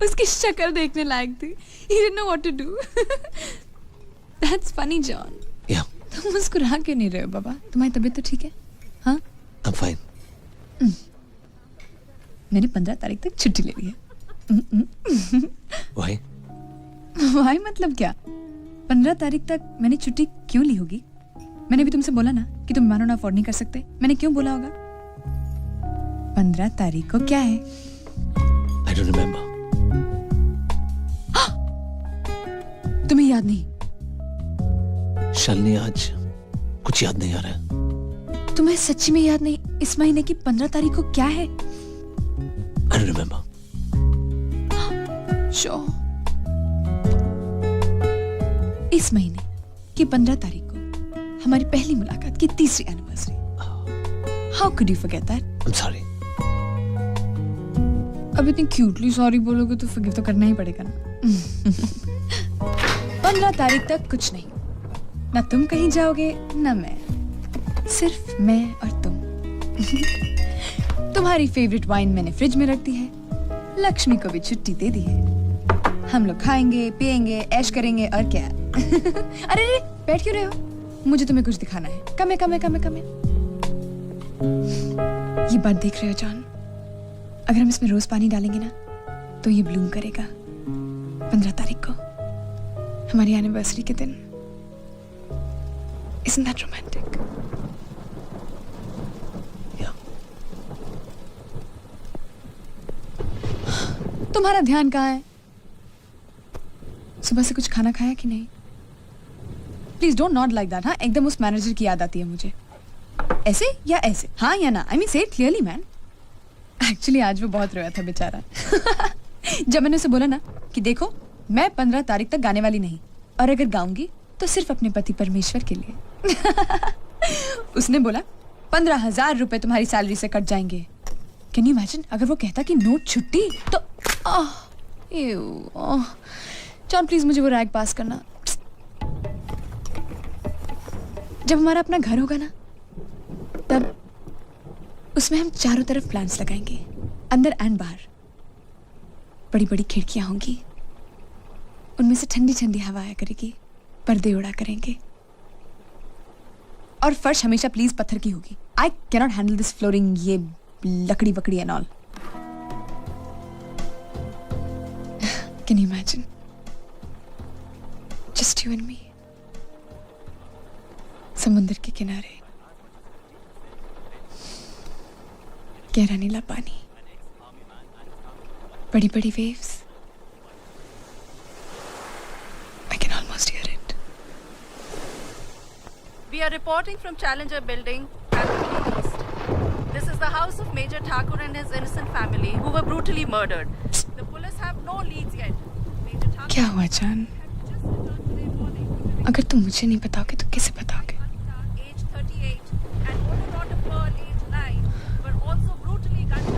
उसकी शक्ल देखने लायक थी. He didn't know what to do. That's funny, John. Yeah. तुम मुस्कुरा क्यों नहीं रहे हो बाबा? तुम्हारी तबीयत तो ठीक है? हाँ? I'm fine. मैंने 15 तारीख तक छुट्टी ले ली है. Why? Why मतलब क्या? 15 तारीख तक मैंने छुट्टी क्यों ली होगी? मैंने भी तुमसे बोला ना कि तुम मानो ना अफोर्ड नहीं कर सकते. मैंने क्यों बोला होगा? 15 तारीख को क्या है? I don't remember. तुम्हें याद नहीं? शालिनी आज कुछ याद नहीं आ रहा है. तुम्हें सच्ची में याद नहीं इस महीने की 15 तारीख को क्या है? I don't remember. Sure. इस महीने की 15 तारीख को हमारी पहली मुलाकात की 3री anniversary. How could you forget that? I'm sorry. अब इतनी क्यूटली सॉरी बोलोगे तो फॉरगिव तो करना ही पड़ेगा ना. 15 तारीख तक कुछ नहीं. ना तुम कहीं जाओगे ना मैं. सिर्फ मैं और तुम. तुम्हारी फेवरेट वाइन मैंने फ्रिज में रख दी है. लक्ष्मी को भी छुट्टी दे दी है. हम लोग खाएंगे पिएंगे ऐश करेंगे और क्या. अरे रे बैठ क्यों रहे हो? मुझे तुम्हें कुछ दिखाना है. कम है. ये बात देख रहे हो जॉन? अगर हम इसमें रोज पानी डालेंगे ना तो ये ब्लूम करेगा. 15 तारीख को हमारी एनिवर्सरी के दिन. Isn't that romantic? Yeah. तुम्हारा ध्यान कहाँ है? सुबह से कुछ खाना खाया कि नहीं? Please don't not like that. हाँ एकदम उस मैनेजर की याद आती है मुझे. ऐसे या ऐसे? हाँ या ना? आई मीन से इट क्लियरली मैन. एक्चुअली आज वो बहुत रोया था बेचारा. जब मैंने उसे बोला ना कि देखो मैं 15 तारीख तक गाने वाली नहीं और अगर गाऊंगी तो सिर्फ अपने पति परमेश्वर के लिए. उसने बोला 15,000 रुपए तुम्हारी सैलरी से कट जाएंगे. कैन यू इमेजिन अगर वो कहता कि नो छुट्टी तो. जॉन प्लीज मुझे वो रैग पास करना. जब हमारा अपना घर होगा ना तब उसमें हम चारों तरफ प्लांट्स लगाएंगे. अंदर एंड बाहर बड़ी बड़ी खिड़कियां होंगी. उनमें से ठंडी ठंडी हवा आया करेगी. पर्दे उड़ा करेंगे और फर्श हमेशा प्लीज पत्थर की होगी. I cannot handle this flooring. ये लकड़ी वकड़ी and all. Can you imagine just you and me समुद्र के किनारे. गहरा नीला पानी. बड़ी बड़ी waves. I can almost hear it. We are reporting from Challenger Building at the Middle East. This is the house of Major Thakur and his innocent family who were brutally murdered. The police have no leads yet. Major Thakur क्या हुआ जान? अगर तुम मुझे नहीं बताओगे तो किसे बताओगे? age 38 and older daughter Pearl age 9 were also brutally gunned.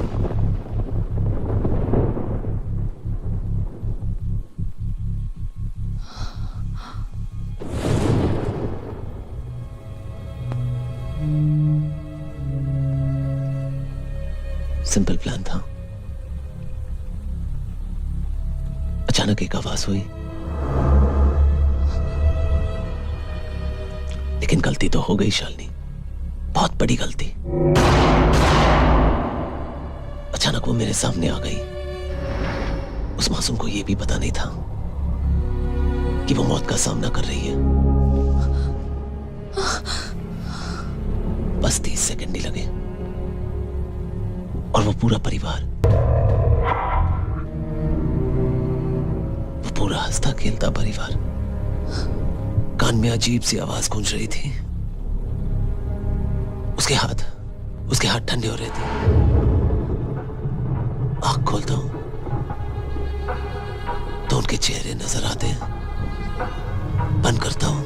Simple plan था. अचानक एक आवाज हुई. लेकिन गलती तो हो गई शालिनी. बहुत बड़ी गलती. अचानक वो मेरे सामने आ गई. उस मासूम को यह भी पता नहीं था कि वो मौत का सामना कर रही है. बस 30 सेकंड ही लगे और वो पूरा परिवार, वो पूरा हंसता खेलता परिवार. कान में अजीब सी आवाज गूंज रही थी. उसके हाथ ठंडे हो रहे थे. आंख खोलता हूं तो उनके चेहरे नजर आते हैं. बंद करता हूं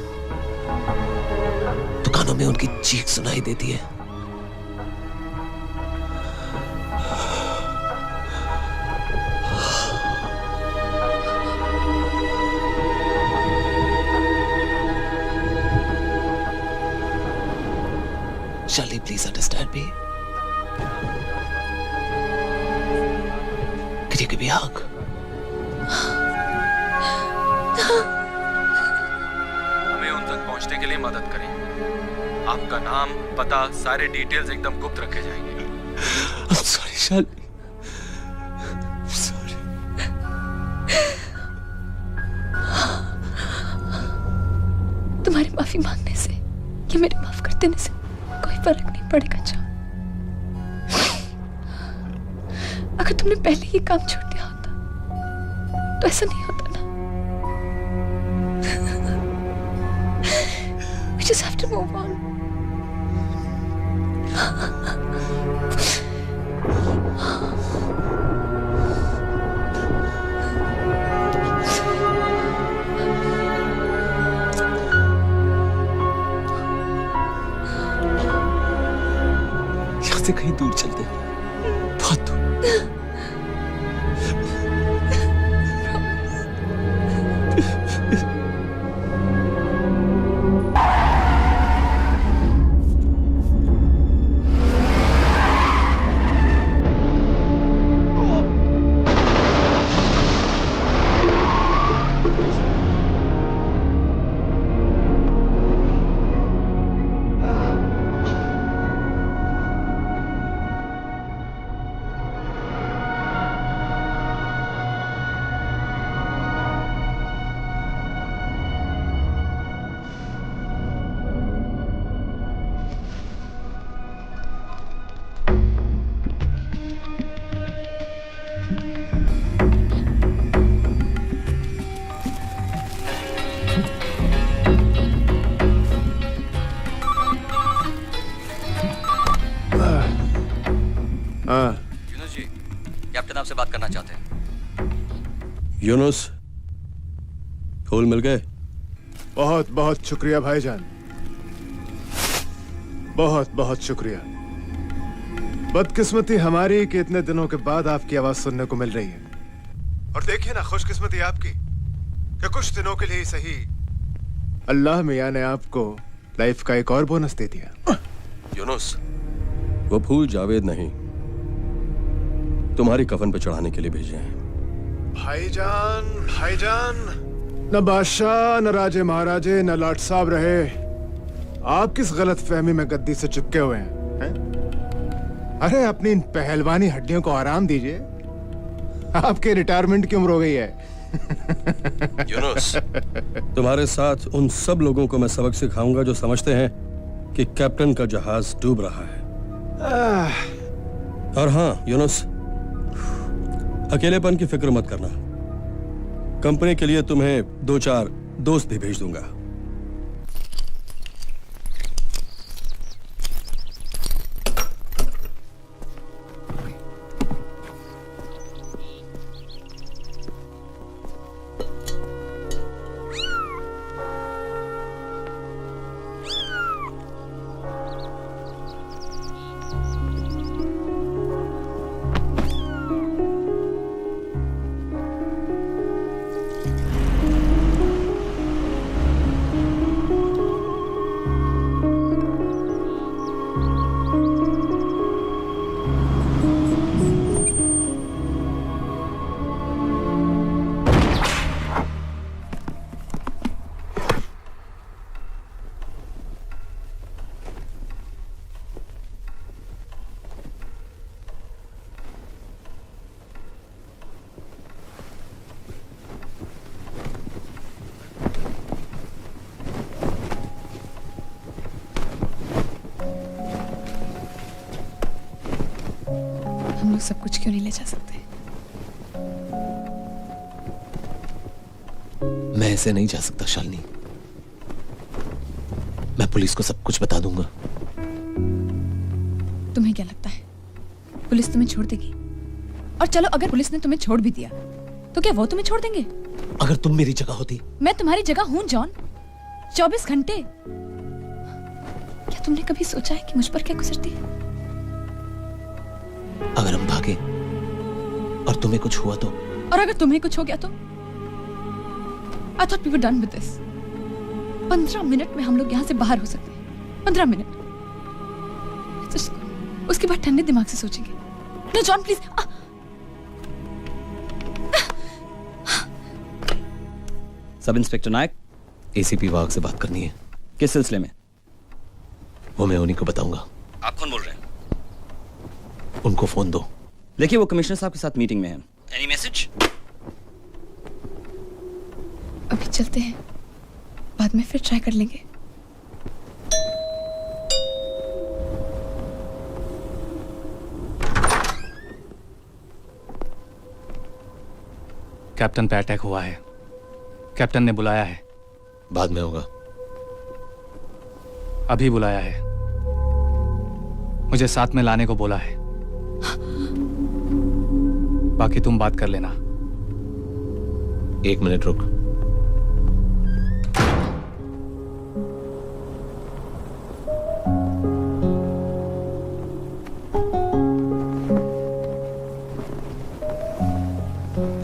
तो कानों में उनकी चीख सुनाई देती है. Shall please understand me? Could you give me a hug? हमें उन तक पहुंचने के लिए मदद करें। आपका नाम, पता, सारे डिटेल्स एकदम गुप्त रखे जाएंगे। I'm sorry, Shalini. I'm sorry। तुम्हारी माफी मांगने से या मेरे माफ कर देने से कोई फर्क नहीं पड़ेगा जान। अगर तुमने पहले ही काम छोड़ दिया होता तो ऐसा नहीं होता ना। We just have to move on. यहाँ से कहीं दूर चलते हैं, बहुत दूर। यूनुस जी, कैप्टन आपसे बात करना चाहते हैं। यूनुस, फूल मिल गए? बहुत बहुत शुक्रिया भाईजान, बहुत बहुत शुक्रिया। बदकिस्मती हमारी कि इतने दिनों के बाद आपकी आवाज सुनने को मिल रही है। और देखिए ना, खुशकिस्मती आपकी कि कुछ दिनों के लिए ही सही अल्लाह मियां ने आपको लाइफ का एक और बोनस दे दिया। यूनुस, वो फूल जावेद नहीं, तुम्हारी कफन पे चढ़ाने के लिए भेजे हैं। भाईजान, भाईजान, न बादशाह, न राजे महाराजे, न लाट साहब रहे, आप किस गलत फहमी में गद्दी से चिपके हुए हैं? अरे अपनी इन पहलवानी हड्डियों को आराम दीजिए, आपके रिटायरमेंट की उम्र हो गई है। यूनुस, तुम्हारे साथ उन सब लोगों को मैं सबक सिखाऊंगा जो समझते हैं कि कैप्टन का जहाज डूब रहा है। और हाँ यूनुस, अकेलेपन की फिक्र मत करना, कंपनी के लिए तुम्हें 2-4 दोस्त भी भेज दूंगा। हम लोग सब कुछ क्यों नहीं ले जा सकते? मैं ऐसे नहीं जा सकता शालिनी, मैं पुलिस को सब कुछ बता दूंगा। तुम्हें क्या लगता है पुलिस तुम्हें छोड़ देगी? और चलो अगर पुलिस ने तुम्हें छोड़ भी दिया तो क्या वो तुम्हें छोड़ देंगे? अगर तुम मेरी जगह होती। मैं तुम्हारी जगह हूं जॉन, 24 घंटे। क्या तुमने कभी सोचा है कि मुझ पर क्या गुजरती है? अगर हम भागे और तुम्हें कुछ हुआ तो? और अगर तुम्हें कुछ हो गया तो? I thought we were done with this. 15 minute में हम लोग यहाँ से बाहर हो सकते हैं। 15 मिनट। उसके बाद ठंडे दिमाग से सोचेंगे। No, John, please. Sub inspector Nayak, ACP वाघ से बात करनी है। किस सिलसिले में? वो मैं उन्हीं को बताऊंगा। आप कौन बोल रहे हैं? उनको फोन दो। देखिए, वो कमिश्नर साहब के साथ मीटिंग में है। Any message? अभी चलते हैं, बाद में फिर ट्राई कर लेंगे। कैप्टन पे अटैक हुआ है। कैप्टन ने बुलाया है। बाद में होगा। अभी बुलाया है। मुझे साथ में लाने को बोला है। बाकी तुम बात कर लेना। 1 मिनट रुक।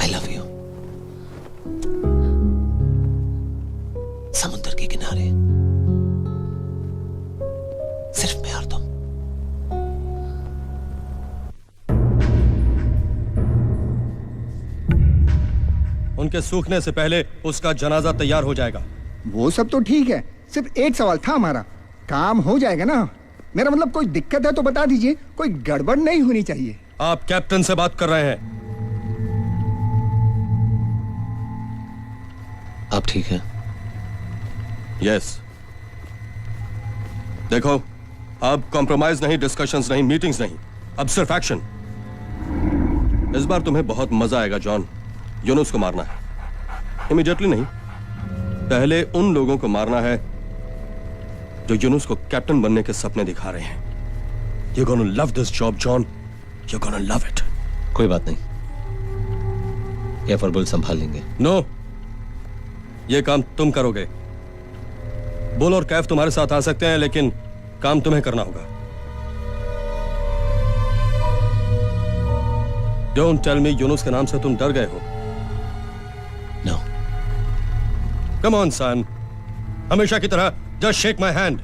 I love you. समुद्र के किनारे सिर्फ मैं और तुम। उनके सूखने से पहले उसका जनाजा तैयार हो जाएगा। वो सब तो ठीक है, सिर्फ एक सवाल था हमारा। काम हो जाएगा ना? मेरा मतलब कोई दिक्कत है तो बता दीजिए, कोई गड़बड़ नहीं होनी चाहिए। आप कैप्टन से बात कर रहे हैं। आप ठीक हैं? यस। देखो, अब कॉम्प्रोमाइज नहीं, डिस्कशंस नहीं, मीटिंग्स नहीं, अब सिर्फ एक्शन। इस बार तुम्हें बहुत मजा आएगा जॉन। यूनुस को मारना है। इमीडिएटली नहीं, पहले उन लोगों को मारना है जो यूनुस को कैप्टन बनने के सपने दिखा रहे हैं। You're gonna love this job, John. You're gonna love it. कोई बात नहीं, ये फरबुल संभाल लेंगे। नो, ये काम तुम करोगे। बुल और कैफ तुम्हारे साथ आ सकते हैं, लेकिन काम तुम्हें करना होगा। Don't tell me यूनुस के नाम से तुम डर गए हो। No. Come on, son. हमेशा की तरह just shake my hand.